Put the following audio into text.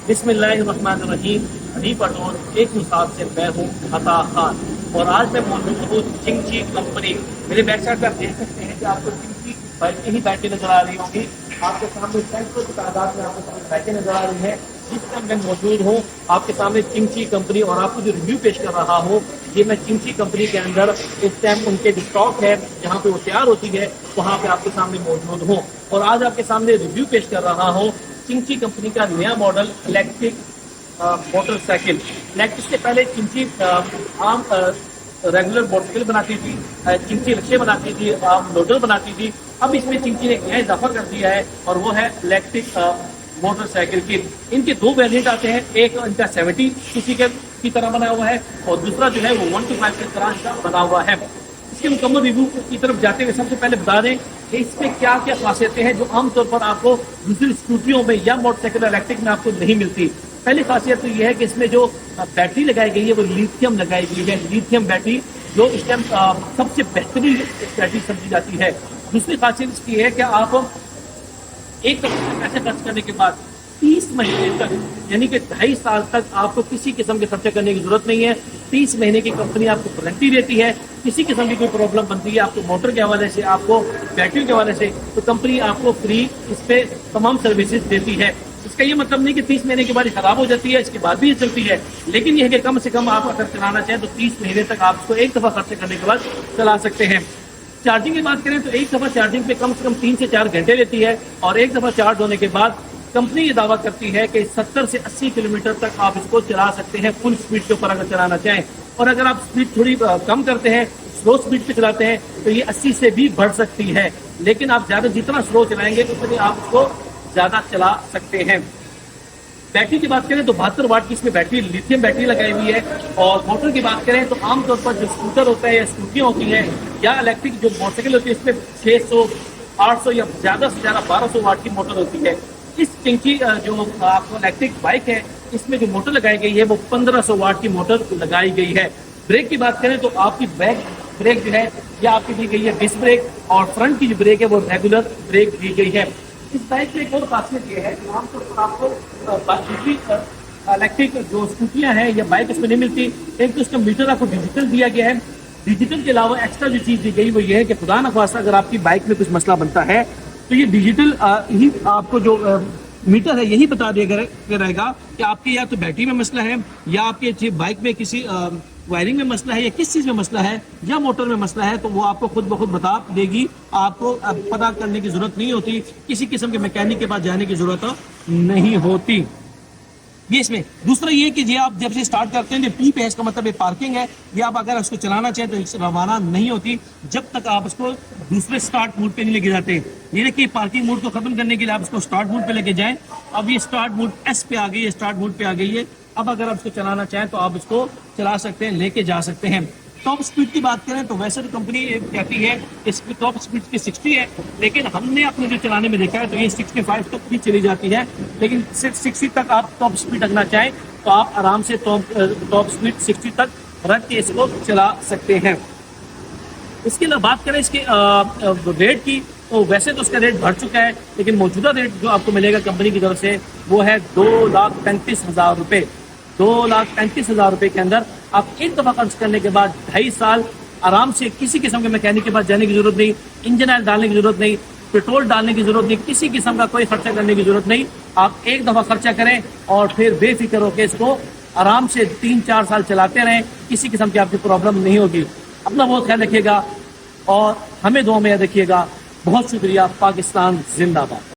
बिस्मिल्लाहिर्रहमानिर्रहीम। हनी पटोल एक हिसाब से मैं हूँ अता खान और आज मैं मौजूद हूँ चिंची कंपनी। मेरे बैक साइड पर आप देख सकते हैं कि आपको चिंची बाइकें ही बाइकें नजर आ रही होंगी। आपके सामने सैकड़ों की तादाद में आपके सामने बाइकें नजर आ रही है। जिस टाइम मैं मौजूद हूँ आपके सामने चिंची कंपनी और आपको जो रिव्यू पेश कर रहा हूँ ये मैं चिंची कंपनी के अंदर इस टाइम उनके जो स्टॉक है जहाँ पे वो तैयार होती है वहाँ पे आपके सामने मौजूद हूँ और आज आपके सामने रिव्यू पेश कर रहा हूँ चिंची कंपनी का नया मॉडल इलेक्ट्रिक मोटरसाइकिल। इलेक्ट्रिक से पहले चिंची आम रेगुलर मोटरसाइकिल बनाती थी, चिंची रिक्शे बनाती थी, आम लोडर बनाती थी। अब इसमें चिंची ने एक नया इजाफा कर दिया है और वो है इलेक्ट्रिक मोटरसाइकिल की। इनके दो वेरिएंट आते हैं, एक इनका 70 सीसी की तरह बना हुआ है और दूसरा जो है वो 125 की तरह का बना हुआ है। इसके मुकम्मल रिव्यू की तरफ जाते हुए सबसे पहले बता दें कि इसमें क्या क्या खासियतें हैं जो आमतौर पर आपको दूसरी स्कूटियों में या मोटरसाइकिल इलेक्ट्रिक में आपको नहीं मिलती। पहली खासियत तो ये है कि इसमें जो बैटरी लगाई गई है वो लिथियम लगाई गई है, लिथियम बैटरी जो इस टाइम सबसे बेहतरीन बैटरी समझी जाती है। दूसरी खासियत इसकी है कि आप एक करोड़ पैसे खर्च करने के बाद 30 महीने तक यानी कि 2.5 साल तक आपको किसी किस्म के खर्चे करने की जरूरत नहीं है। 30 महीने की कंपनी आपको वारंटी देती है। किसी किस्म की कोई प्रॉब्लम बनती है आपको मोटर के हवाले से, आपको बैटरी के हवाले से, तो कंपनी आपको फ्री इस पे तमाम सर्विसेज देती है। इसका ये मतलब नहीं कि 30 महीने के बाद खराब हो जाती है, इसके बाद भी ये चलती है, लेकिन यह है कि कम से कम आप अगर चलाना चाहें तो 30 महीने तक आप इसको एक दफा खर्च करने के बाद चला सकते हैं। चार्जिंग की बात करें तो एक दफा चार्जिंग पे कम से कम 3 से 4 घंटे लेती है और एक दफा चार्ज होने के बाद कंपनी ये दावा करती है कि 70 से 80 किलोमीटर तक आप इसको चला सकते हैं फुल स्पीड के ऊपर अगर चलाना चाहें। और अगर आप स्पीड थोड़ी कम करते हैं, स्लो स्पीड पे चलाते हैं तो ये 80 से भी बढ़ सकती है, लेकिन आप जितना स्लो चलाएंगे उतनी आप इसको ज्यादा चला सकते हैं। बैटरी की बात करें तो 72 वाट की इसमें बैटरी लिथियम बैटरी लगाई हुई है और मोटर की बात करें तो आमतौर पर जो स्कूटर होता है या स्कूटियाँ होती है या इलेक्ट्रिक जो मोटरसाइकिल होती है इसमें 600, 800 या ज्यादा से ज्यादा 1200 वाट की मोटर होती है। इस चिंची जो आपको इलेक्ट्रिक बाइक है इसमें जो मोटर लगाई गई है वो 1500 वाट की मोटर लगाई गई है। ब्रेक की बात करें तो आपकी बैक ब्रेक जो है या आपकी दी गई है डिस्क ब्रेक और फ्रंट की जो ब्रेक है वो रेगुलर ब्रेक दी गई है। इस बाइक में एक और खासियत ये है कि आमतौर पर आपको दूसरी इलेक्ट्रिक जो स्कूटियाँ हैं या बाइक इसमें नहीं मिलती। एक तो इसका मीटर आपको डिजिटल दिया गया है, डिजिटल के अलावा एक्स्ट्रा जो चीज़ दी गई वो ये है कि खुदा न खास्ता अगर आपकी बाइक में कुछ मसला बनता है तो ये डिजिटल ही आपको जो मीटर है यही बता दिया रहेगा कि आपके या तो बैटरी में मसला है या आपके बाइक में किसी वायरिंग में मसला है या किस चीज़ में मसला है या मोटर में मसला है, तो वो आपको खुद ब खुद बता देगी। आपको पता करने की जरूरत नहीं होती, किसी किस्म के मैकेनिक के पास जाने की जरूरत नहीं होती। ये इसमें दूसरा ये कि ये आप जब से स्टार्ट करते हैं पी पे है, इसका मतलब ये पार्किंग है। ये आप अगर उसको चलाना चाहें तो इससे रवाना नहीं होती जब तक आप उसको दूसरे स्टार्ट मोड पे नहीं लेके जाते। ये देखिए पार्किंग मोड को खत्म करने के लिए आप इसको स्टार्ट मोड पे लेके जाएं। अब ये स्टार्ट मोड एस पे आ गई है, स्टार्ट मोड पे आ गई है। अब अगर आप इसको चलाना चाहें तो आप इसको चला सकते हैं, लेके जा सकते हैं। टॉप स्पीड की बात करें तो वैसे तो कंपनी कहती है इसकी टॉप स्पीड की 60 है, लेकिन हमने अपने जो चलाने में देखा है तो ये 65 तक भी चली जाती है। लेकिन 60 तक आप टॉप स्पीड रखना चाहें तो आप आराम से टॉप स्पीड 60 तक रख के इसको चला सकते हैं। इसके अलावा बात करें इसके रेट की तो वैसे तो उसका रेट बढ़ चुका है, लेकिन मौजूदा रेट जो आपको मिलेगा कंपनी की तरफ से वो है 2,35,000 रुपये। 2,35,000 रुपये के अंदर आप एक दफा खर्च करने के बाद 2.5 साल आराम से किसी किस्म के मैकेनिक के पास जाने की जरूरत नहीं, इंजन ऑयल डालने की जरूरत नहीं, पेट्रोल डालने की जरूरत नहीं, किसी किस्म का कोई खर्चा करने की जरूरत नहीं। आप एक दफा खर्चा करें और फिर बेफिक्र होकर इसको आराम से 3-4 साल चलाते रहें, किसी किस्म की आपकी प्रॉब्लम नहीं होगी। अपना बहुत ख्याल रखिएगा और हमें दुआ में याद रखिएगा। बहुत शुक्रिया। पाकिस्तान जिंदाबाद।